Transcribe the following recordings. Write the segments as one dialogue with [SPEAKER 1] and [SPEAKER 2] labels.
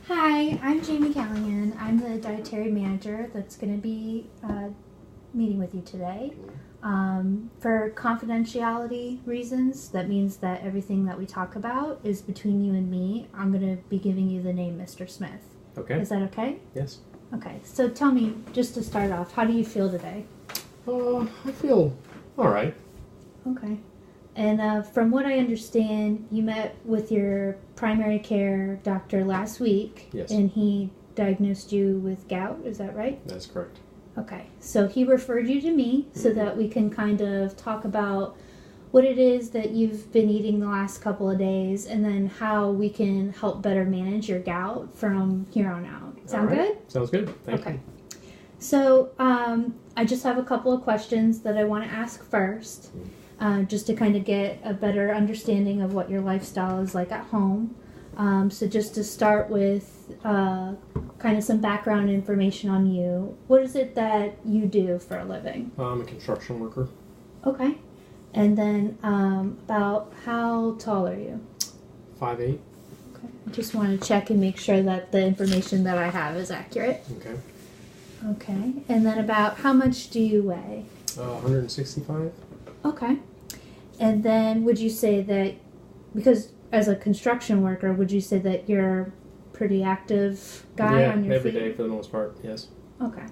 [SPEAKER 1] Hi, I'm Jaime Callaghan. I'm the Dietary Manager that's going to be meeting with you today. For confidentiality reasons, that means that everything that we talk about is between you and me. I'm going to be giving you the name Mr. Smith.
[SPEAKER 2] Okay.
[SPEAKER 1] Is that okay?
[SPEAKER 2] Yes.
[SPEAKER 1] Okay, so tell me, just to start off, how do you feel today?
[SPEAKER 2] I feel all right.
[SPEAKER 1] Okay. And from what I understand, you met with your primary care doctor last week.
[SPEAKER 2] Yes.
[SPEAKER 1] And he diagnosed you with gout, is that right?
[SPEAKER 2] That's correct.
[SPEAKER 1] Okay. So he referred you to me so that we can kind of talk about what it is that you've been eating the last couple of days and then how we can help better manage your gout from here on out. Sound good?
[SPEAKER 2] Sounds good. Thank you.
[SPEAKER 1] So I just have a couple of questions that I want to ask first. Just to kind of get a better understanding of what your lifestyle is like at home. So just to start with kind of some background information on you. What is it that you do for a living?
[SPEAKER 2] I'm a construction worker.
[SPEAKER 1] Okay. And then about how tall are you?
[SPEAKER 2] 5'8".
[SPEAKER 1] Okay. I just want to check and make sure that the information that I have is accurate.
[SPEAKER 2] Okay.
[SPEAKER 1] Okay. And then about how much do you weigh?
[SPEAKER 2] 165.
[SPEAKER 1] Okay. And then would you say that, because as a construction worker, would you say that you're a pretty active guy on your
[SPEAKER 2] every
[SPEAKER 1] feet?
[SPEAKER 2] day for the most part, yes.
[SPEAKER 1] Okay.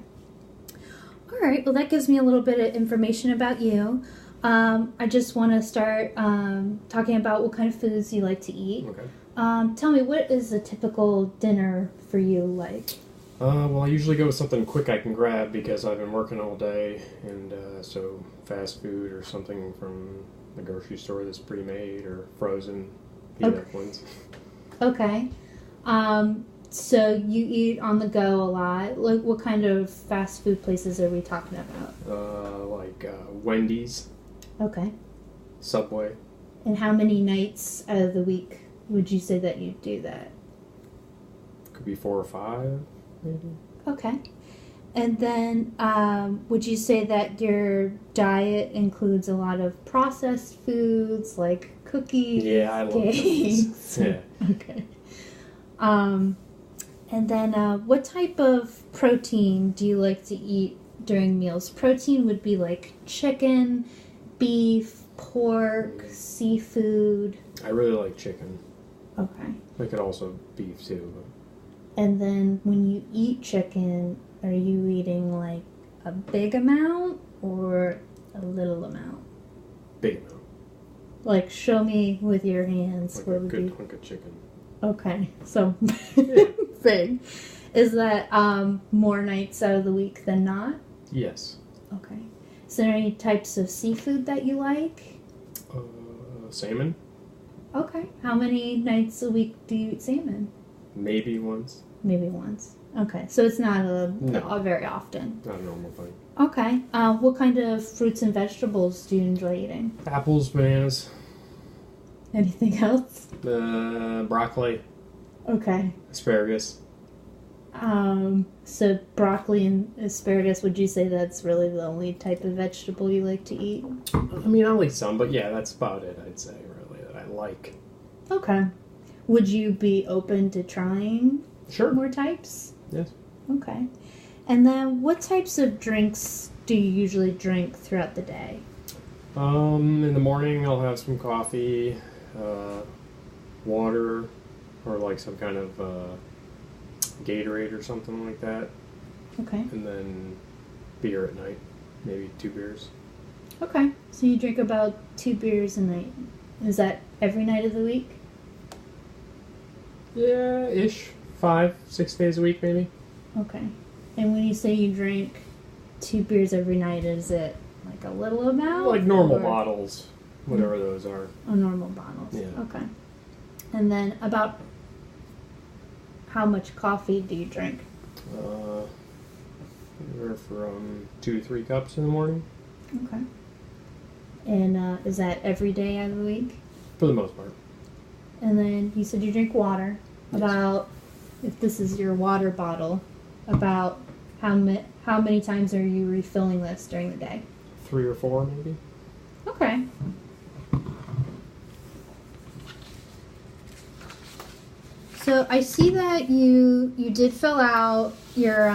[SPEAKER 1] All right. Well, that gives me a little bit of information about you. I just want to start talking about what kind of foods you like to eat.
[SPEAKER 2] Okay.
[SPEAKER 1] Tell me, what is a typical dinner for you like?
[SPEAKER 2] Well, I usually go with something quick I can grab because I've been working all day, and so fast food or something from the grocery store that's pre-made or frozen. Ones.
[SPEAKER 1] Okay. So you eat on the go a lot. Like, what kind of fast food places are we talking about?
[SPEAKER 2] Like Wendy's.
[SPEAKER 1] Okay.
[SPEAKER 2] Subway.
[SPEAKER 1] And how many nights out of the week would you say that you do that?
[SPEAKER 2] Could be 4 or 5, maybe.
[SPEAKER 1] Okay. And then would you say that your diet includes a lot of processed foods like cookies?
[SPEAKER 2] Yeah, I love cookies. Yeah.
[SPEAKER 1] Okay. And then what type of protein do you like to eat during meals? Protein would be like chicken, beef, pork, seafood.
[SPEAKER 2] I really like chicken.
[SPEAKER 1] Okay.
[SPEAKER 2] I could also beef too. But...
[SPEAKER 1] And then when you eat chicken, are you eating like a big amount or a little amount?
[SPEAKER 2] Big amount.
[SPEAKER 1] Like, show me with your hands.
[SPEAKER 2] Like
[SPEAKER 1] what
[SPEAKER 2] a
[SPEAKER 1] would
[SPEAKER 2] good
[SPEAKER 1] you...
[SPEAKER 2] hunk of chicken.
[SPEAKER 1] Okay, so
[SPEAKER 2] Yeah.
[SPEAKER 1] big. Is that more nights out of the week than not?
[SPEAKER 2] Yes.
[SPEAKER 1] Okay. Is there any types of seafood that you like?
[SPEAKER 2] Salmon.
[SPEAKER 1] Okay. How many nights a week do you eat salmon?
[SPEAKER 2] Maybe once.
[SPEAKER 1] Maybe once. Okay, so it's not
[SPEAKER 2] No.
[SPEAKER 1] very often.
[SPEAKER 2] Not a normal thing.
[SPEAKER 1] Okay. What kind of fruits and vegetables do you enjoy eating?
[SPEAKER 2] Apples, bananas,
[SPEAKER 1] Anything else?
[SPEAKER 2] broccoli,
[SPEAKER 1] Okay.
[SPEAKER 2] asparagus.
[SPEAKER 1] So broccoli and asparagus, would you say that's really the only type of vegetable you like to eat?
[SPEAKER 2] I mean, I'll eat some, but yeah, that's about it, I'd say, really, that I like.
[SPEAKER 1] Okay. Would you be open to trying
[SPEAKER 2] Sure.
[SPEAKER 1] more types?
[SPEAKER 2] Yes.
[SPEAKER 1] Okay. And then what types of drinks do you usually drink throughout the day?
[SPEAKER 2] In the morning, I'll have some coffee, water, or like some kind of Gatorade or something like that.
[SPEAKER 1] Okay.
[SPEAKER 2] And then beer at night, maybe 2 beers.
[SPEAKER 1] Okay. So you drink about 2 beers a night. Is that every night of the week?
[SPEAKER 2] Yeah, ish. 5, 6 days a week, maybe.
[SPEAKER 1] Okay. And when you say you drink 2 beers every night, is it like a little amount?
[SPEAKER 2] Like normal
[SPEAKER 1] or
[SPEAKER 2] bottles, whatever those are.
[SPEAKER 1] Oh, normal bottles.
[SPEAKER 2] Yeah.
[SPEAKER 1] Okay. And then about how much coffee do you drink?
[SPEAKER 2] Anywhere from 2 to 3 cups in the morning.
[SPEAKER 1] Okay. And is that every day out of the week?
[SPEAKER 2] For the most part.
[SPEAKER 1] And then you said you drink water.
[SPEAKER 2] Yes.
[SPEAKER 1] About, if this is your water bottle, about how many times are you refilling this during the day?
[SPEAKER 2] 3 or 4, maybe.
[SPEAKER 1] Okay. So I see that you did fill out your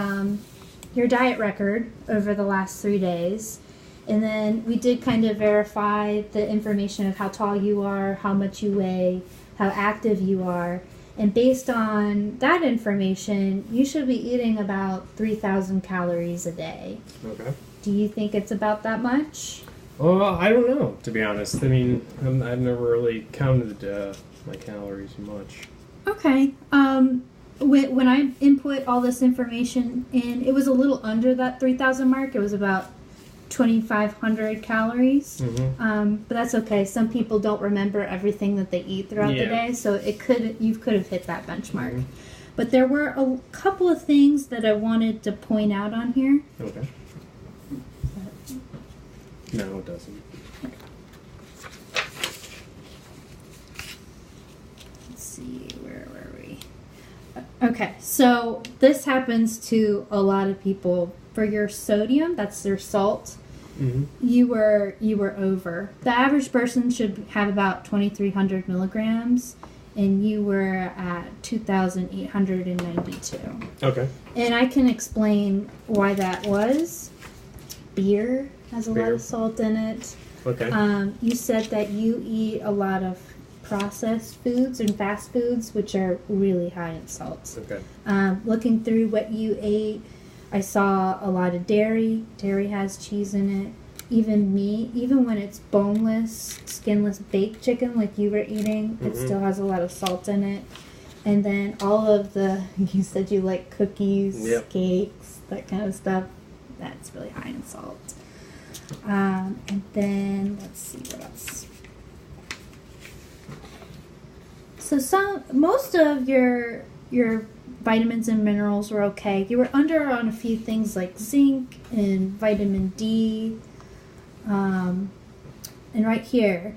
[SPEAKER 1] diet record over the last 3 days, and then we did kind of verify the information of how tall you are, how much you weigh, how active you are, and based on that information, you should be eating about 3,000 calories a day.
[SPEAKER 2] Okay.
[SPEAKER 1] Do you think it's about that much?
[SPEAKER 2] Well, I don't know, to be honest. I mean, I've never really counted my calories much.
[SPEAKER 1] Okay. When I input all this information in, it was a little under that 3,000 mark. It was about 2,500 calories.
[SPEAKER 2] Mm-hmm.
[SPEAKER 1] But that's okay. Some people don't remember everything that they eat throughout the day, so you could have hit that benchmark. Mm-hmm. But there were a couple of things that I wanted to point out on here.
[SPEAKER 2] Okay. No, it doesn't.
[SPEAKER 1] Let's see, where were we? Okay, so this happens to a lot of people. For your sodium, that's their salt, mm-hmm. you were over. The average person should have about 2,300 milligrams, and you were at 2,892.
[SPEAKER 2] Okay.
[SPEAKER 1] And I can explain why that was. Beer has a lot of salt in it.
[SPEAKER 2] Okay.
[SPEAKER 1] You said that you eat a lot of processed foods and fast foods, which are really high in salt.
[SPEAKER 2] Okay.
[SPEAKER 1] Looking through what you ate, I saw a lot of dairy. Dairy has cheese in it. Even meat, even when it's boneless, skinless baked chicken like you were eating, mm-hmm. it still has a lot of salt in it. And then all of you said you like cookies, yep. cakes, that kind of stuff. That's really high in salt. And then, let's see what else. So most of your vitamins and minerals were okay. You were under on a few things like zinc and vitamin D. And right here,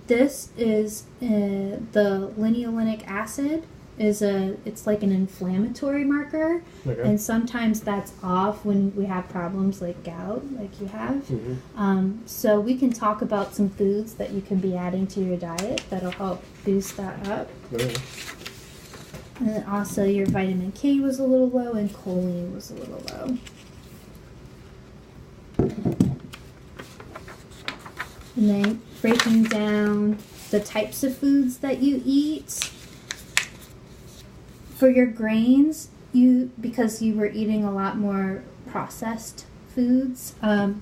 [SPEAKER 1] this is the linolenic acid. It's like an inflammatory marker, okay. And sometimes that's off when we have problems like gout, like you have. Mm-hmm. So we can talk about some foods that you can be adding to your diet that'll help boost that up. Okay. And then also your vitamin K was a little low and choline was a little low. And then breaking down the types of foods that you eat. For your grains, because you were eating a lot more processed foods,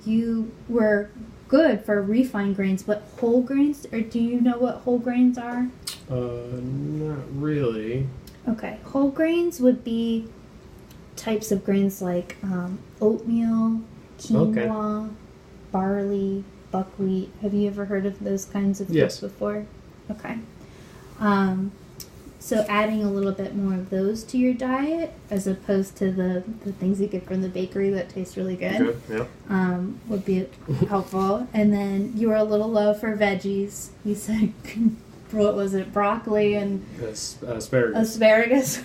[SPEAKER 1] you were good for refined grains, but whole grains, or do you know what whole grains are?
[SPEAKER 2] Not really.
[SPEAKER 1] Okay, whole grains would be types of grains like oatmeal, quinoa, okay. barley, buckwheat. Have you ever heard of those kinds of foods before? Okay. So adding a little bit more of those to your diet as opposed to the things you get from the bakery that taste really good, would be helpful. And then you were a little low for veggies. You said, what was it, broccoli and asparagus.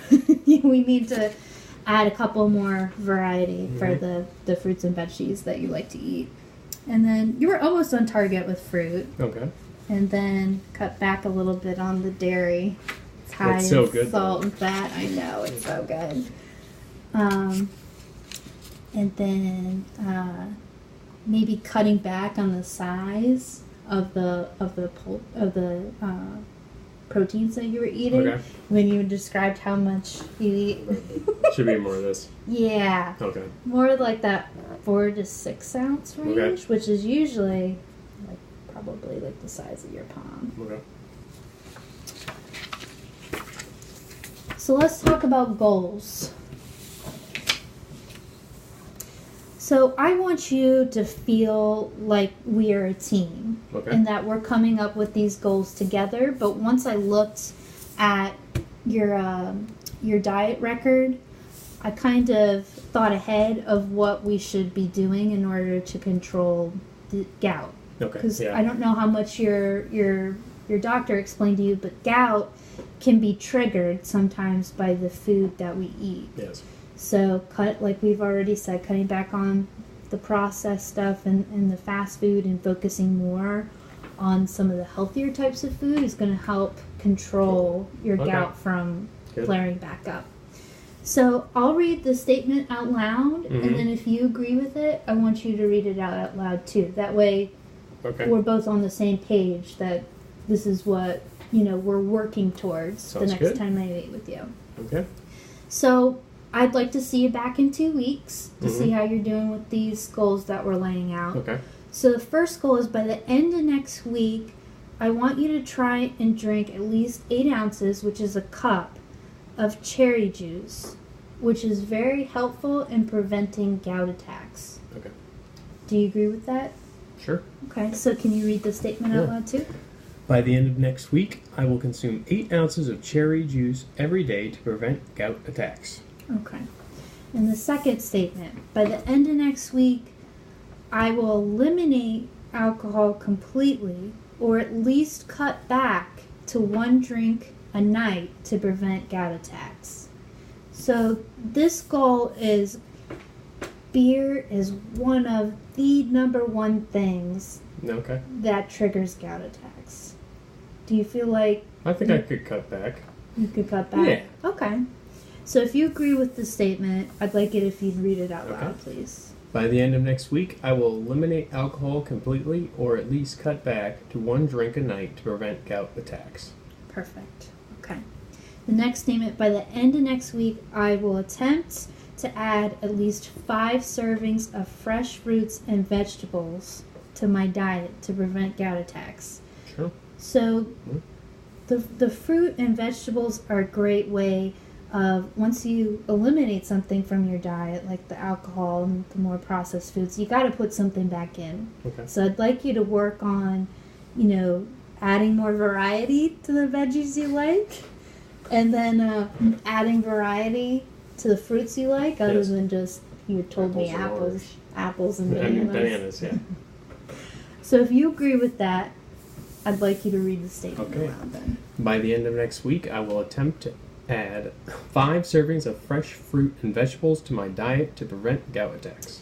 [SPEAKER 1] We need to add a couple more variety mm-hmm. for the fruits and veggies that you like to eat. And then you were almost on target with fruit. Okay. And then cut back a little bit on the dairy. High in salt and fat. I know, it's so good. And then maybe cutting back on the size of the proteins that you were eating. Okay. When you described how much you eat.
[SPEAKER 2] Should be more of this.
[SPEAKER 1] Yeah.
[SPEAKER 2] Okay.
[SPEAKER 1] More like that 4 to 6 ounce range, okay. which is usually probably like the size of your palm. Okay. So let's talk about goals. So I want you to feel like we are a team, okay. and that we're coming up with these goals together. But once I looked at your diet record, I kind of thought ahead of what we should be doing in order to control the gout. Okay. Because I don't know how much your doctor explained to you, but gout can be triggered sometimes by the food that we eat. Yes. So, like we've already said, cutting back on the processed stuff and the fast food and focusing more on some of the healthier types of food is going to help control your gout from flaring back up. So I'll read the statement out loud, and then if you agree with it, I want you to read it out loud too. That way we're both on the same page that this is what, we're working towards the next time I meet with you.
[SPEAKER 2] Okay.
[SPEAKER 1] So I'd like to see you back in 2 weeks to see how you're doing with these goals that we're laying out.
[SPEAKER 2] Okay.
[SPEAKER 1] So the first goal is by the end of next week, I want you to try and drink at least 8 ounces, which is a cup, of cherry juice, which is very helpful in preventing gout attacks.
[SPEAKER 2] Okay.
[SPEAKER 1] Do you agree with that?
[SPEAKER 2] Sure.
[SPEAKER 1] Okay, so can you read the statement out loud too?
[SPEAKER 2] By the end of next week, I will consume 8 ounces of cherry juice every day to prevent gout attacks.
[SPEAKER 1] Okay. And the second statement, by the end of next week, I will eliminate alcohol completely, or at least cut back to 1 drink a night to prevent gout attacks. So this goal is, beer is one of the number one things that triggers gout attacks. Do you feel like...
[SPEAKER 2] I think I could cut back.
[SPEAKER 1] You could cut back?
[SPEAKER 2] Yeah.
[SPEAKER 1] Okay. So if you agree with the statement, I'd like it if you'd read it out loud, please.
[SPEAKER 2] By the end of next week, I will eliminate alcohol completely, or at least cut back to 1 drink a night to prevent gout attacks.
[SPEAKER 1] Perfect. Okay. The next statement, by the end of next week, I will attempt to add at least 5 servings of fresh fruits and vegetables to my diet to prevent gout attacks.
[SPEAKER 2] Sure.
[SPEAKER 1] So the fruit and vegetables are a great way of, once you eliminate something from your diet, like the alcohol and the more processed foods, you got to put something back in.
[SPEAKER 2] Okay.
[SPEAKER 1] So I'd like you to work on, adding more variety to the veggies you like, and then adding variety to the fruits you like, other than just, you had told me apples and bananas.
[SPEAKER 2] Yeah.
[SPEAKER 1] So if you agree with that, I'd like you to read the statement aloud then.
[SPEAKER 2] By the end of next week, I will attempt to add 5 servings of fresh fruit and vegetables to my diet to prevent gout attacks.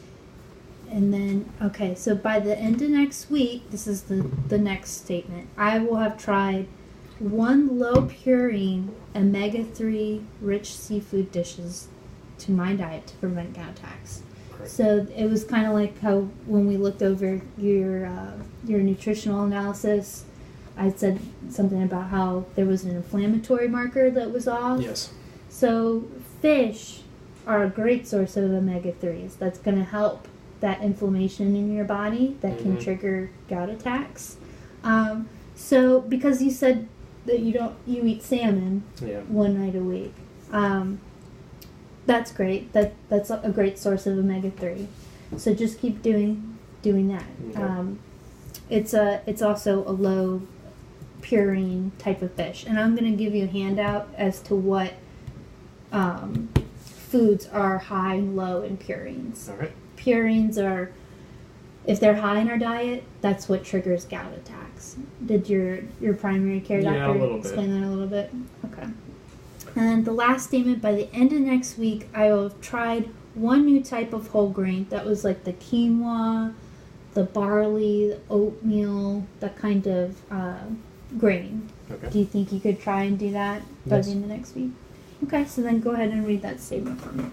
[SPEAKER 1] And then, so by the end of next week, this is the next statement, I will have tried 1 low purine omega-3 rich seafood dishes to my diet to prevent gout attacks. Right. So it was kind of like how when we looked over your nutritional analysis, I said something about how there was an inflammatory marker that was off.
[SPEAKER 2] Yes.
[SPEAKER 1] So fish are a great source of omega-3s. That's going to help that inflammation in your body that can trigger gout attacks. So because you said that you eat salmon 1 night a week, that's great. That's a great source of omega-3. So just keep doing that. It's also a low purine type of fish, and I'm going to give you a handout as to what foods are high and low in purines.
[SPEAKER 2] All right.
[SPEAKER 1] Purines are, if they're high in our diet, that's what triggers gout attacks. Did your primary care doctor explain that a little bit? Okay. And the last statement, by the end of next week, I will have tried 1 new type of whole grain. That was like the quinoa, the barley, the oatmeal, that kind of grain.
[SPEAKER 2] Okay.
[SPEAKER 1] Do you think you could try and do that by the end of next week? Okay, so then go ahead and read that statement for me.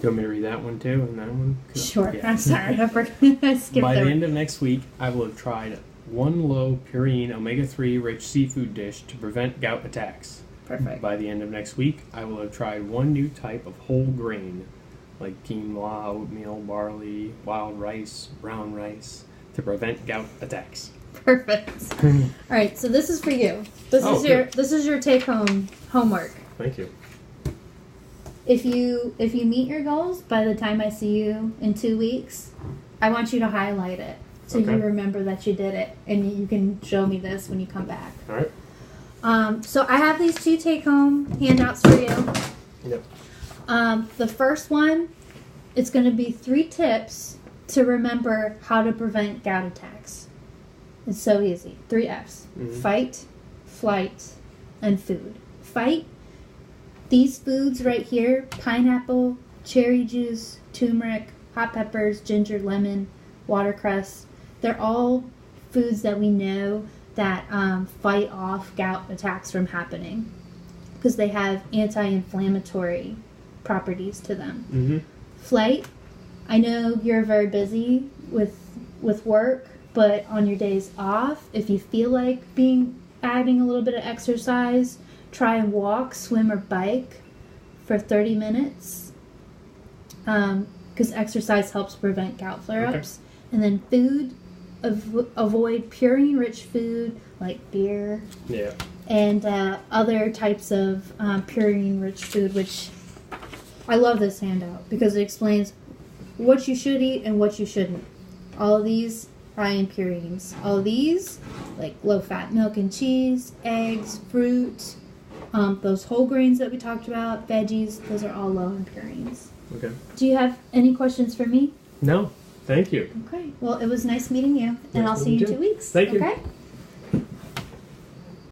[SPEAKER 2] You want me to read that one too, and that one?
[SPEAKER 1] Sure. Yeah. I'm sorry. I skipped
[SPEAKER 2] By the end of next week, I will have tried 1 low purine omega-3 rich seafood dish to prevent gout attacks.
[SPEAKER 1] Perfect.
[SPEAKER 2] By the end of next week, I will have tried 1 new type of whole grain, like quinoa, oatmeal, barley, wild rice, brown rice, to prevent gout attacks.
[SPEAKER 1] Perfect. All right, so this is for you. This is your take-home homework.
[SPEAKER 2] Thank you.
[SPEAKER 1] If you meet your goals by the time I see you in 2 weeks, I want you to highlight it so you remember that you did it, and you can show me this when you come back.
[SPEAKER 2] All right.
[SPEAKER 1] So I have these 2 take-home handouts for you.
[SPEAKER 2] Yep.
[SPEAKER 1] The first one, it's going to be 3 tips to remember how to prevent gout attacks. It's so easy. 3 F's. Fight, flight, and food. Fight. These foods right here, pineapple, cherry juice, turmeric, hot peppers, ginger, lemon, watercress, they're all foods that we know that fight off gout attacks from happening because they have anti-inflammatory properties to them.
[SPEAKER 2] Mm-hmm.
[SPEAKER 1] Flight, I know you're very busy with work, but on your days off, if you feel like adding a little bit of exercise, try and walk, swim, or bike for 30 minutes because exercise helps prevent gout flare-ups. Okay. And then food, avoid purine-rich food like beer and other types of purine-rich food, which I love this handout because it explains what you should eat and what you shouldn't. All of these high in purines. All of these, like low-fat milk and cheese, eggs, fruit, those whole grains that we talked about, veggies, those are all low in purines.
[SPEAKER 2] Okay.
[SPEAKER 1] Do you have any questions for me?
[SPEAKER 2] No. Thank you.
[SPEAKER 1] Okay. Well, it was nice meeting you, and I'll see you in 2 weeks.
[SPEAKER 2] Thank you.
[SPEAKER 1] Okay?